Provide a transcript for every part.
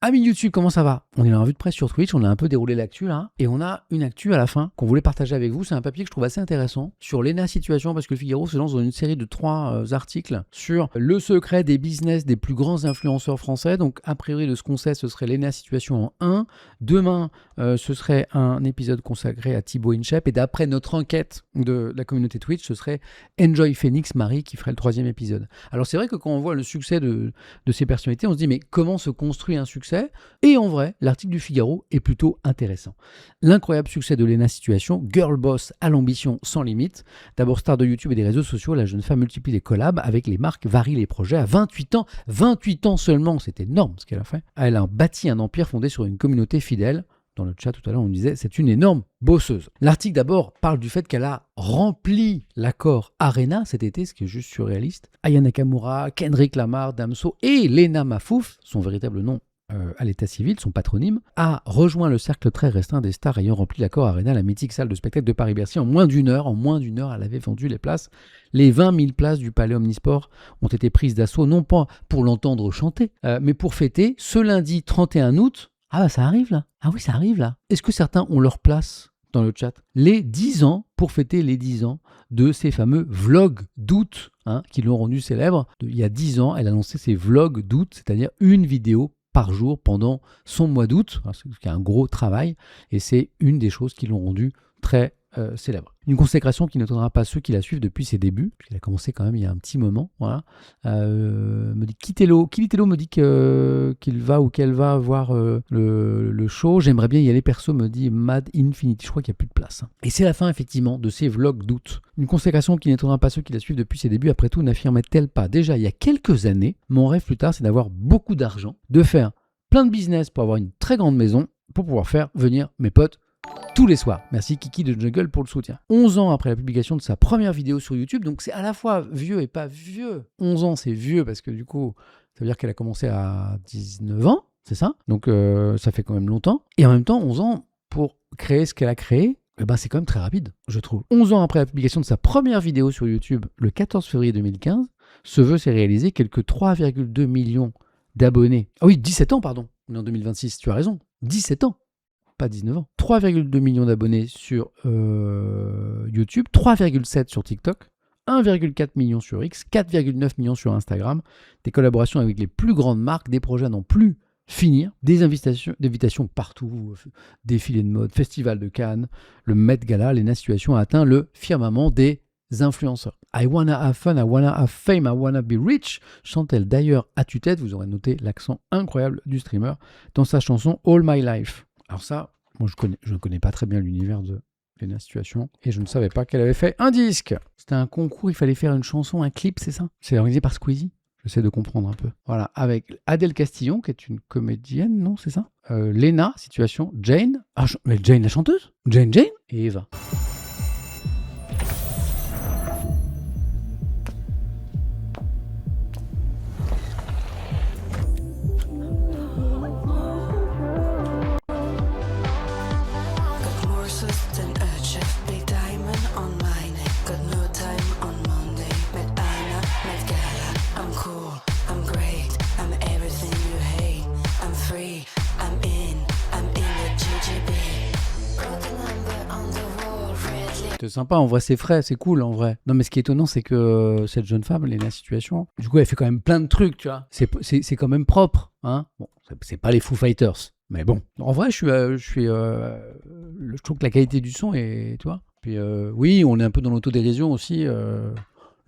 Amis YouTube, comment ça va? On est en vue de presse sur Twitch, on a un peu déroulé l'actu là, et on a une actu à la fin qu'on voulait partager avec vous. C'est un papier que je trouve assez intéressant sur l'ENA Situation, parce que le Figaro se lance dans une série de 3 articles sur le secret des business des plus grands influenceurs français. Donc a priori de ce qu'on sait, ce serait l'ENA Situation en 1. Demain, ce serait un épisode consacré à Thibaut Inchep, et d'après notre enquête de la communauté Twitch, ce serait Enjoy Phoenix Marie qui ferait le 3e épisode. Alors c'est vrai que quand on voit le succès de ces personnalités, on se dit mais comment se construit un succès? Et en vrai, l'article du Figaro est plutôt intéressant. L'incroyable succès de l'ENA Situation, girl boss à l'ambition sans limite. D'abord star de YouTube et des réseaux sociaux, la jeune femme multiplie les collabs avec les marques, varie les projets à 28 ans. 28 ans seulement, c'est énorme ce qu'elle a fait. Elle a bâti un empire fondé sur une communauté fidèle. Dans le chat tout à l'heure, on disait c'est une énorme bosseuse. L'article d'abord parle du fait qu'elle a rempli l'accord Arena cet été, ce qui est juste surréaliste. Aya Nakamura, Kendrick Lamar, Damso et Lena Mafouf, son véritable nom à l'état civil, son patronyme, a rejoint le cercle très restreint des stars ayant rempli l'accord Arena, la mythique salle de spectacle de Paris-Bercy. En moins d'une heure, elle avait vendu les places. Les 20 000 places du Palais Omnisport ont été prises d'assaut, non pas pour l'entendre chanter, mais pour fêter ce lundi 31 août. Ah bah ça arrive là. Ah oui, ça arrive là. Est-ce que certains ont leur place dans le chat? Les 10 ans, pour fêter les 10 ans de ces fameux vlogs d'août, qui l'ont rendu célèbre. Il y a 10 ans, elle a lancé ses vlogs d'août, c'est-à-dire une vidéo par jour pendant son mois d'août, c'est un gros travail, et c'est une des choses qui l'ont rendu très célèbre. Une consécration qui n'étonnera pas ceux qui la suivent depuis ses débuts, puisqu'il a commencé quand même il y a un petit moment. Voilà. Me dit Kilitello me dit qu'il va ou qu'elle va voir le show. J'aimerais bien y aller perso, me dit Mad Infinity. Je crois qu'il n'y a plus de place. Et c'est la fin effectivement de ces vlogs d'août. Une consécration qui n'étonnera pas ceux qui la suivent depuis ses débuts. Après tout, n'affirmait-elle pas déjà il y a quelques années, mon rêve plus tard, c'est d'avoir beaucoup d'argent, de faire plein de business pour avoir une très grande maison, pour pouvoir faire venir mes potes tous les soirs. Merci Kiki de Jungle pour le soutien. 11 ans après la publication de sa première vidéo sur YouTube, donc c'est à la fois vieux et pas vieux. 11 ans, c'est vieux parce que du coup, ça veut dire qu'elle a commencé à 19 ans, c'est ça? Donc ça fait quand même longtemps. Et en même temps, 11 ans pour créer ce qu'elle a créé, c'est quand même très rapide, je trouve. 11 ans après la publication de sa première vidéo sur YouTube, le 14 février 2015, ce vœu s'est réalisé, quelques 3,2 millions d'abonnés. Ah oui, 17 ans, pardon. On est en 2026, tu as raison. 17 ans. Pas 19 ans. 3,2 millions d'abonnés sur YouTube, 3,7 sur TikTok, 1,4 million sur X, 4,9 millions sur Instagram, des collaborations avec les plus grandes marques, des projets à n'en plus finir, des invitations partout, défilés de mode, festival de Cannes, le Met Gala, l'ENA Situation a atteint le firmament des influenceurs. I wanna have fun, I wanna have fame, I wanna be rich, chante-t-elle d'ailleurs à tue-tête. Vous aurez noté l'accent incroyable du streamer dans sa chanson All My Life. Alors ça, moi je ne connais pas très bien l'univers de l'ENA Situation et je ne savais pas qu'elle avait fait un disque. C'était un concours, il fallait faire une chanson, un clip, c'est ça? C'est organisé par Squeezie. J'essaie de comprendre un peu. Voilà, avec Adèle Castillon, qui est une comédienne, non, c'est ça? L'ENA Situation, Jane. Ah, mais Jane la chanteuse? Jane et Eva. C'est sympa, en vrai, c'est frais, c'est cool, en vrai. Non, mais ce qui est étonnant, c'est que cette jeune femme, l'ENA Situation, du coup, elle fait quand même plein de trucs, tu vois. C'est quand même propre, hein. Bon, c'est pas les Foo Fighters, mais bon. En vrai, je trouve que la qualité du son est, tu vois. Puis, oui, on est un peu dans l'autodérision aussi.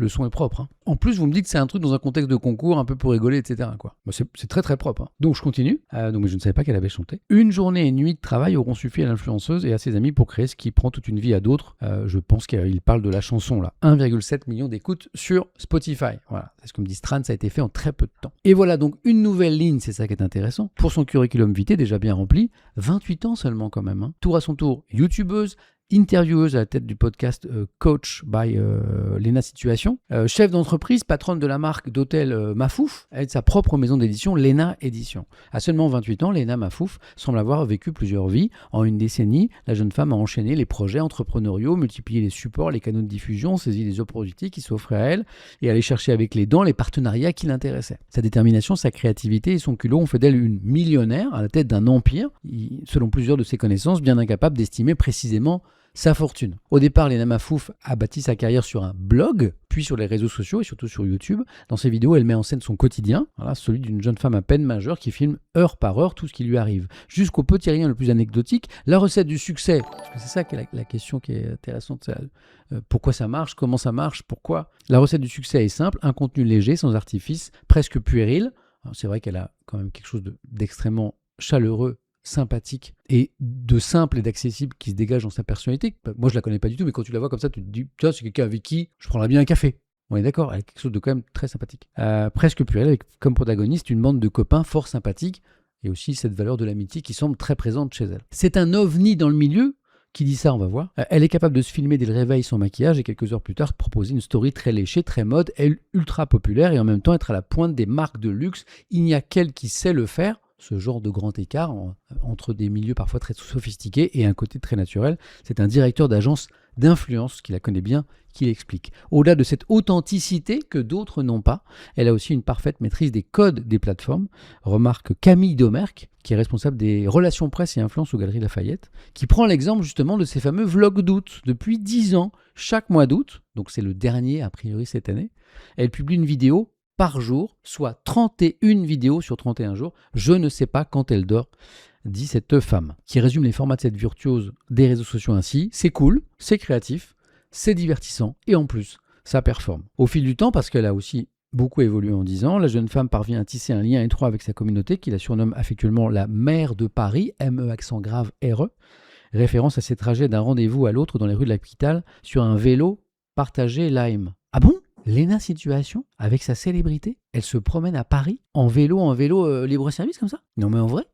Le son est propre. Hein. En plus, vous me dites que c'est un truc dans un contexte de concours, un peu pour rigoler, etc. Quoi. Bah, c'est très très propre. Hein. Donc je continue. Donc je ne savais pas qu'elle avait chanté. Une journée et une nuit de travail auront suffi à l'influenceuse et à ses amis pour créer ce qui prend toute une vie à d'autres. Je pense qu'il parle de la chanson là. 1,7 million d'écoutes sur Spotify. Voilà. C'est ce que me dit Stran, ça a été fait en très peu de temps. Et voilà donc une nouvelle ligne, c'est ça qui est intéressant. Pour son curriculum vitae déjà bien rempli, 28 ans seulement quand même. Hein. Tour à son tour, youtubeuse, intervieweuse à la tête du podcast Coach by Léna Situation. Chef d'entreprise, patronne de la marque d'hôtel Mafouf, elle a de sa propre maison d'édition, Léna Édition. À seulement 28 ans, Léna Mafouf semble avoir vécu plusieurs vies. En une décennie, la jeune femme a enchaîné les projets entrepreneuriaux, multiplié les supports, les canaux de diffusion, saisi les opportunités qui s'offraient à elle et allé chercher avec les dents les partenariats qui l'intéressaient. Sa détermination, sa créativité et son culot ont fait d'elle une millionnaire à la tête d'un empire, selon plusieurs de ses connaissances, bien incapable d'estimer précisément sa fortune. Au départ, Léna Mafouf a bâti sa carrière sur un blog, puis sur les réseaux sociaux et surtout sur YouTube. Dans ses vidéos, elle met en scène son quotidien, celui d'une jeune femme à peine majeure qui filme heure par heure tout ce qui lui arrive. Jusqu'au petit rien le plus anecdotique, la recette du succès. Parce que c'est ça qui est la question qui est intéressante. Pourquoi ça marche, comment ça marche, pourquoi. La recette du succès est simple, un contenu léger, sans artifice, presque puéril. Alors, c'est vrai qu'elle a quand même quelque chose d'extrêmement chaleureux, sympathique et de simple et d'accessible qui se dégage dans sa personnalité. Moi, je la connais pas du tout, mais quand tu la vois comme ça, tu te dis, tiens, c'est quelqu'un avec qui je prendrais bien un café. On est d'accord, elle a quelque chose de quand même très sympathique. Presque puéril, avec comme protagoniste une bande de copains fort sympathiques et aussi cette valeur de l'amitié qui semble très présente chez elle. C'est un ovni dans le milieu. Qui dit ça, on va voir. Elle est capable de se filmer dès le réveil sans maquillage et quelques heures plus tard proposer une story très léchée, très mode, elle ultra populaire et en même temps être à la pointe des marques de luxe. Il n'y a qu'elle qui sait le faire. Ce genre de grand écart entre des milieux parfois très sophistiqués et un côté très naturel. C'est un directeur d'agence d'influence qui la connaît bien, qui l'explique. Au-delà de cette authenticité que d'autres n'ont pas, elle a aussi une parfaite maîtrise des codes des plateformes, remarque Camille Domergue, qui est responsable des relations presse et influence aux Galeries Lafayette, qui prend l'exemple justement de ces fameux vlogs d'août. Depuis 10 ans, chaque mois d'août, donc c'est le dernier a priori cette année, elle publie une vidéo par jour, soit 31 vidéos sur 31 jours. Je ne sais pas quand elle dort, dit cette femme, qui résume les formats de cette virtuose des réseaux sociaux ainsi. C'est cool, c'est créatif, c'est divertissant et en plus, ça performe. Au fil du temps, parce qu'elle a aussi beaucoup évolué en 10 ans, la jeune femme parvient à tisser un lien étroit avec sa communauté, qui la surnomme affectueusement la mère de Paris, M-E accent grave R-E, référence à ses trajets d'un rendez-vous à l'autre dans les rues de la capitale sur un vélo partagé Lime. Ah bon ? Léna Situation, avec sa célébrité, elle se promène à Paris en vélo libre-service comme ça? Non mais en vrai,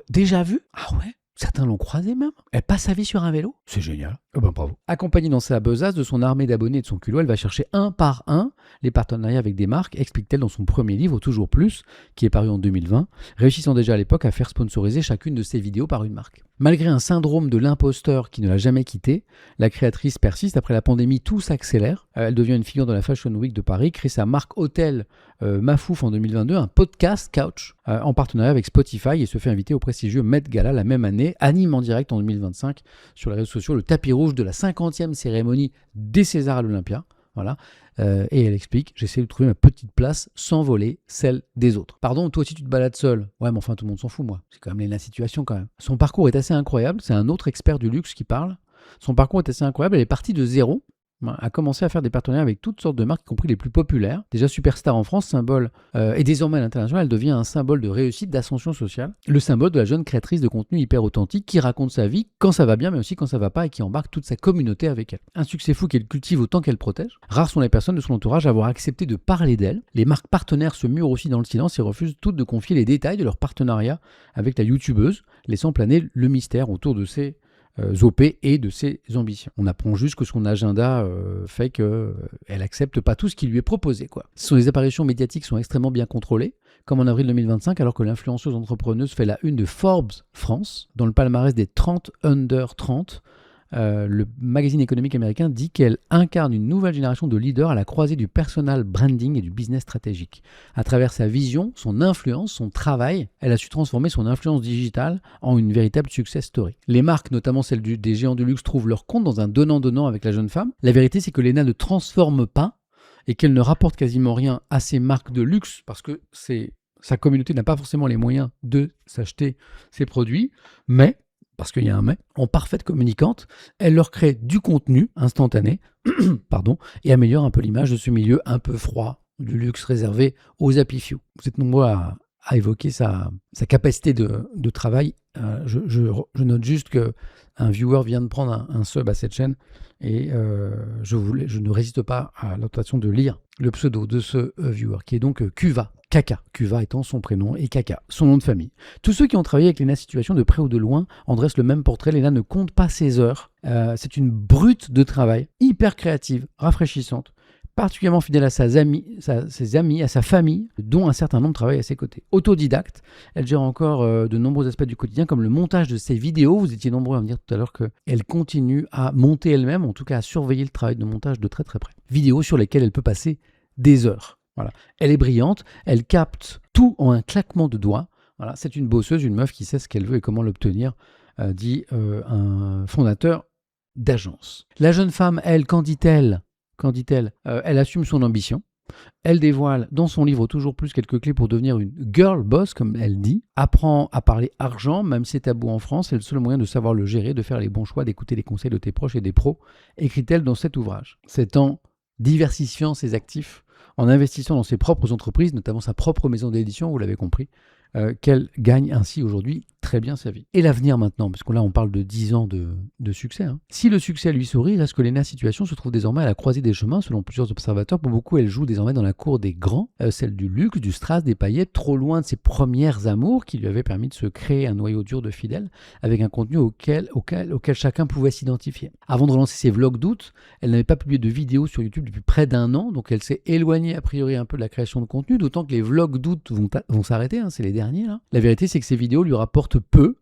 déjà vu? Ah ouais? Certains l'ont croisé même. Elle passe sa vie sur un vélo. C'est génial. Oh ben bravo. Accompagnée dans sa besace de son armée d'abonnés et de son culot, elle va chercher un par un les partenariats avec des marques, explique-t-elle dans son premier livre, Toujours Plus, qui est paru en 2020, réussissant déjà à l'époque à faire sponsoriser chacune de ses vidéos par une marque. Malgré un syndrome de l'imposteur qui ne l'a jamais quittée, la créatrice persiste. Après la pandémie, tout s'accélère. Elle devient une figure dans la Fashion Week de Paris, crée sa marque Hôtel Mafouf en 2022, un podcast Couch en partenariat avec Spotify et se fait inviter au prestigieux Met Gala la même année, anime en direct en 2025 sur les réseaux sociaux le tapis rouge de la 50e cérémonie des Césars à l'Olympia. Voilà. Et elle explique, j'essaie de trouver ma petite place sans voler celle des autres. Pardon, toi aussi tu te balades seul. Ouais, mais enfin tout le monde s'en fout, moi. C'est quand même Léna Situation quand même. Son parcours est assez incroyable, c'est un autre expert du luxe qui parle. Son parcours est assez incroyable, elle est partie de zéro, a commencé à faire des partenariats avec toutes sortes de marques, y compris les plus populaires. Déjà superstar en France, symbole, et désormais à l'international, elle devient un symbole de réussite, d'ascension sociale. Le symbole de la jeune créatrice de contenu hyper authentique qui raconte sa vie quand ça va bien, mais aussi quand ça va pas, et qui embarque toute sa communauté avec elle. Un succès fou qu'elle cultive autant qu'elle protège. Rares sont les personnes de son entourage à avoir accepté de parler d'elle. Les marques partenaires se murent aussi dans le silence et refusent toutes de confier les détails de leur partenariat avec la youtubeuse, laissant planer le mystère autour de ces OP et de ses ambitions. On apprend juste que son agenda fait qu'elle accepte pas tout ce qui lui est proposé, quoi. Ses apparitions médiatiques sont extrêmement bien contrôlées, comme en avril 2025, alors que l'influenceuse entrepreneuse fait la une de Forbes France, dans le palmarès des 30 under 30. Le magazine économique américain dit qu'elle incarne une nouvelle génération de leaders à la croisée du personal branding et du business stratégique. À travers sa vision, son influence, son travail, elle a su transformer son influence digitale en une véritable success story. Les marques, notamment celles des géants du luxe, trouvent leur compte dans un donnant-donnant avec la jeune femme. La vérité, c'est que Léna ne transforme pas et qu'elle ne rapporte quasiment rien à ces marques de luxe parce que sa communauté n'a pas forcément les moyens de s'acheter ses produits, mais parce qu'il y a un mais, en parfaite communicante, elle leur crée du contenu instantané et améliore un peu l'image de ce milieu un peu froid, du luxe réservé aux happy few. Vous êtes nombreux à évoquer sa capacité de travail. Je note juste que un viewer vient de prendre un sub à cette chaîne et je ne résiste pas à la tentation de lire le pseudo de ce viewer qui est donc Kuva. Kaka, Kuva étant son prénom et Kaka, son nom de famille. Tous ceux qui ont travaillé avec Léna Situation de près ou de loin en dressent le même portrait. Léna ne compte pas ses heures. C'est une brute de travail, hyper créative, rafraîchissante, particulièrement fidèle à ses amis, à sa famille, dont un certain nombre travaillent à ses côtés. Autodidacte, elle gère encore de nombreux aspects du quotidien, comme le montage de ses vidéos. Vous étiez nombreux à me dire tout à l'heure qu'elle continue à monter elle-même, en tout cas à surveiller le travail de montage de très très près. Vidéos sur lesquelles elle peut passer des heures. Voilà. Elle est brillante, elle capte tout en un claquement de doigts. Voilà. C'est une bosseuse, une meuf qui sait ce qu'elle veut et comment l'obtenir, dit un fondateur d'agence. La jeune femme, elle, qu'en dit-elle ? Elle assume son ambition. Elle dévoile dans son livre toujours plus quelques clés pour devenir une girl boss, comme elle dit. Apprend à parler argent, même si c'est tabou en France. C'est le seul moyen de savoir le gérer, de faire les bons choix, d'écouter les conseils de tes proches et des pros, écrit-elle dans cet ouvrage. C'est en diversifiant ses actifs, en investissant dans ses propres entreprises, notamment sa propre maison d'édition, vous l'avez compris, qu'elle gagne ainsi aujourd'hui très bien sa vie. Et l'avenir maintenant, parce que là on parle de 10 ans de succès. Si le succès lui sourit, reste que Léna Situation se trouve désormais à la croisée des chemins, selon plusieurs observateurs. Pour beaucoup, elle joue désormais dans la cour des grands, celle du luxe, du strass, des paillettes, trop loin de ses premières amours qui lui avaient permis de se créer un noyau dur de fidèles, avec un contenu auquel chacun pouvait s'identifier. Avant de relancer ses vlogs d'août, elle n'avait pas publié de vidéos sur YouTube depuis près d'un an, donc elle s'est éloignée a priori un peu de la création de contenu, d'autant que les vlogs d'août vont s'arrêter, c'est les derniers là. La vérité, c'est que ces vidéos lui rapportent peu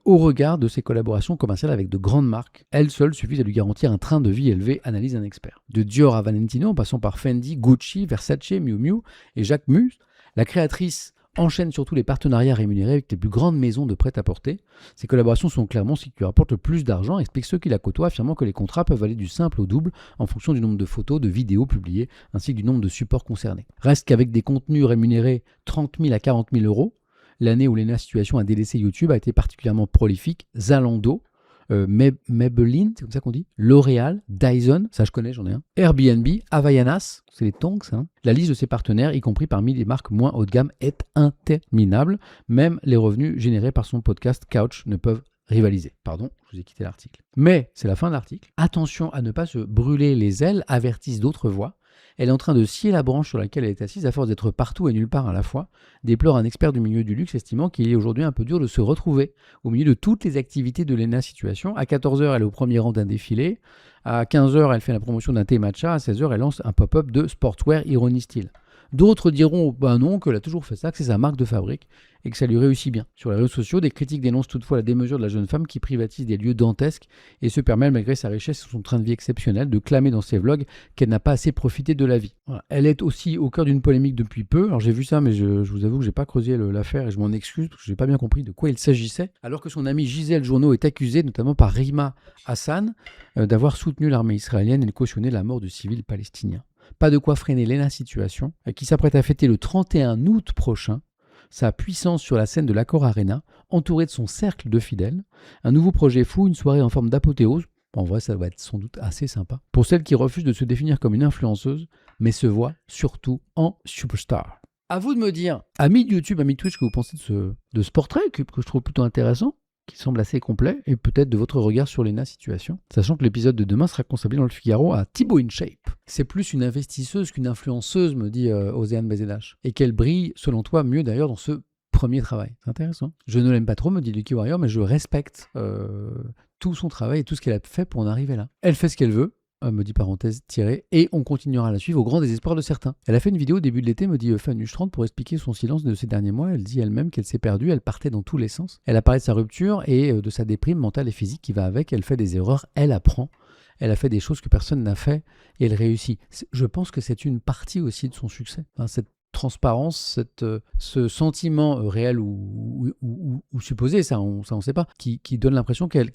au regard de ses collaborations commerciales avec de grandes marques. Elles seules suffisent à lui garantir un train de vie élevé, analyse un expert. De Dior à Valentino, en passant par Fendi, Gucci, Versace, Miu Miu et Jacques Mus, la créatrice enchaîne surtout les partenariats rémunérés avec les plus grandes maisons de prêt-à-porter. Ces collaborations sont clairement ce qui lui rapporte le plus d'argent, explique ceux qui la côtoient, affirmant que les contrats peuvent aller du simple au double en fonction du nombre de photos, de vidéos publiées, ainsi que du nombre de supports concernés. Reste qu'avec des contenus rémunérés 30 000 à 40 000 euros, l'année où Léna Situation a délaissé YouTube a été particulièrement prolifique. Zalando, Maybelline, c'est comme ça qu'on dit, L'Oréal, Dyson, ça je connais, j'en ai un, Airbnb, Havaianas, c'est les tongs, hein. La liste de ses partenaires, y compris parmi les marques moins haut de gamme, est interminable. Même les revenus générés par son podcast Couch ne peuvent rivaliser. Pardon, je vous ai quitté l'article. Mais c'est la fin de l'article. Attention à ne pas se brûler les ailes, avertissent d'autres voix. Elle est en train de scier la branche sur laquelle elle est assise à force d'être partout et nulle part à la fois, déplore un expert du milieu du luxe estimant qu'il est aujourd'hui un peu dur de se retrouver au milieu de toutes les activités de Léna Situation. À 14h, elle est au premier rang d'un défilé. À 15h, elle fait la promotion d'un thé matcha. À 16h, elle lance un pop-up de sportswear Irony Style. D'autres diront non, qu'elle a toujours fait ça, que c'est sa marque de fabrique et que ça lui réussit bien. Sur les réseaux sociaux, des critiques dénoncent toutefois la démesure de la jeune femme qui privatise des lieux dantesques et se permet, malgré sa richesse et son train de vie exceptionnel, de clamer dans ses vlogs qu'elle n'a pas assez profité de la vie. Voilà. Elle est aussi au cœur d'une polémique depuis peu. Alors j'ai vu ça, mais je vous avoue que j'ai pas creusé l'affaire et je m'en excuse parce que j'ai pas bien compris de quoi il s'agissait. Alors que son amie Gisèle Journeau est accusée, notamment par Rima Hassan, d'avoir soutenu l'armée israélienne et de cautionner la mort de civils palestiniens. Pas de quoi freiner Léna Situation, qui s'apprête à fêter le 31 août prochain sa puissance sur la scène de l'Accor Arena, entourée de son cercle de fidèles. Un nouveau projet fou, une soirée en forme d'apothéose. En vrai, ça va être sans doute assez sympa. Pour celle qui refuse de se définir comme une influenceuse, mais se voit surtout en superstar. À vous de me dire, amis de YouTube, amis de Twitch, que vous pensez de ce portrait que je trouve plutôt intéressant, qui semble assez complet, et peut-être de votre regard sur Léna Situation. Sachant que l'épisode de demain sera consacré dans le Figaro à Thibaut InShape. C'est plus une investisseuse qu'une influenceuse, me dit Océane Bezedache. Et qu'elle brille, selon toi, mieux d'ailleurs dans ce premier travail. C'est intéressant. Je ne l'aime pas trop, me dit Lucky Warrior, mais je respecte tout son travail et tout ce qu'elle a fait pour en arriver là. Elle fait ce qu'elle veut, me dit parenthèse tirée, et on continuera à la suivre au grand désespoir de certains. Elle a fait une vidéo au début de l'été, me dit Fanuche 30, pour expliquer son silence de ces derniers mois. Elle dit elle-même qu'elle s'est perdue, elle partait dans tous les sens. Elle a parlé de sa rupture et de sa déprime mentale et physique qui va avec. Elle fait des erreurs, elle apprend. Elle a fait des choses que personne n'a fait et elle réussit. Je pense que c'est une partie aussi de son succès. Cette transparence, ce sentiment réel ou supposé, ça on sait pas, qui donne l'impression qu'elle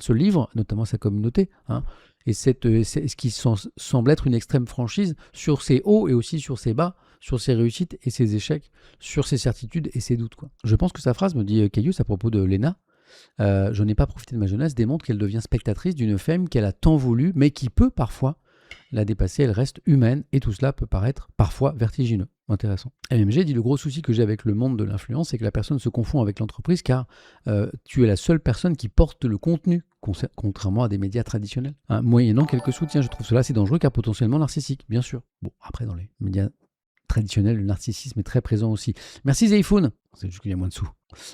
se livre, notamment à sa communauté, et c'est ce qui semble être une extrême franchise sur ses hauts et aussi sur ses bas, sur ses réussites et ses échecs, sur ses certitudes et ses doutes, quoi. Je pense que sa phrase, me dit Caillus à propos de Léna, je n'ai pas profité de ma jeunesse, démontre qu'elle devient spectatrice d'une femme qu'elle a tant voulu, mais qui peut parfois la dépasser, elle reste humaine et tout cela peut paraître parfois vertigineux. Intéressant. MMG dit le gros souci que j'ai avec le monde de l'influence, c'est que la personne se confond avec l'entreprise car tu es la seule personne qui porte le contenu, contrairement à des médias traditionnels. Hein, moyennant quelques soutiens, je trouve cela assez dangereux car potentiellement narcissique, bien sûr. Bon, après dans les médias traditionnels, le narcissisme est très présent aussi. Merci Zeifoun, c'est juste qu'il y a moins de sous.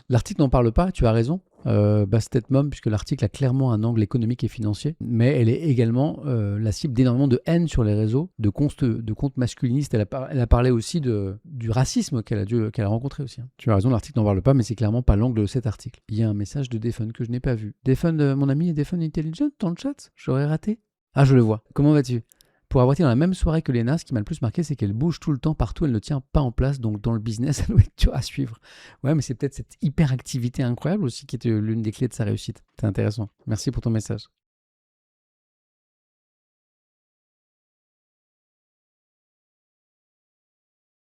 L'article n'en parle pas, tu as raison, Bastet Mom, puisque l'article a clairement un angle économique et financier, mais elle est également la cible d'énormément de haine sur les réseaux, de comptes masculinistes. Elle a parlé aussi du racisme qu'elle a rencontré aussi. Hein. Tu as raison, l'article n'en parle pas, mais c'est clairement pas l'angle de cet article. Il y a un message de Defun que je n'ai pas vu. Defun, mon ami, est Defun Intelligent dans le chat? J'aurais raté. Ah, je le vois. Comment vas-tu? Pour avoir été dans la même soirée que Léna, ce qui m'a le plus marqué, c'est qu'elle bouge tout le temps, partout, elle ne tient pas en place, donc dans le business, elle doit être dure à suivre. Ouais, mais c'est peut-être cette hyperactivité incroyable aussi qui était l'une des clés de sa réussite. C'est intéressant. Merci pour ton message.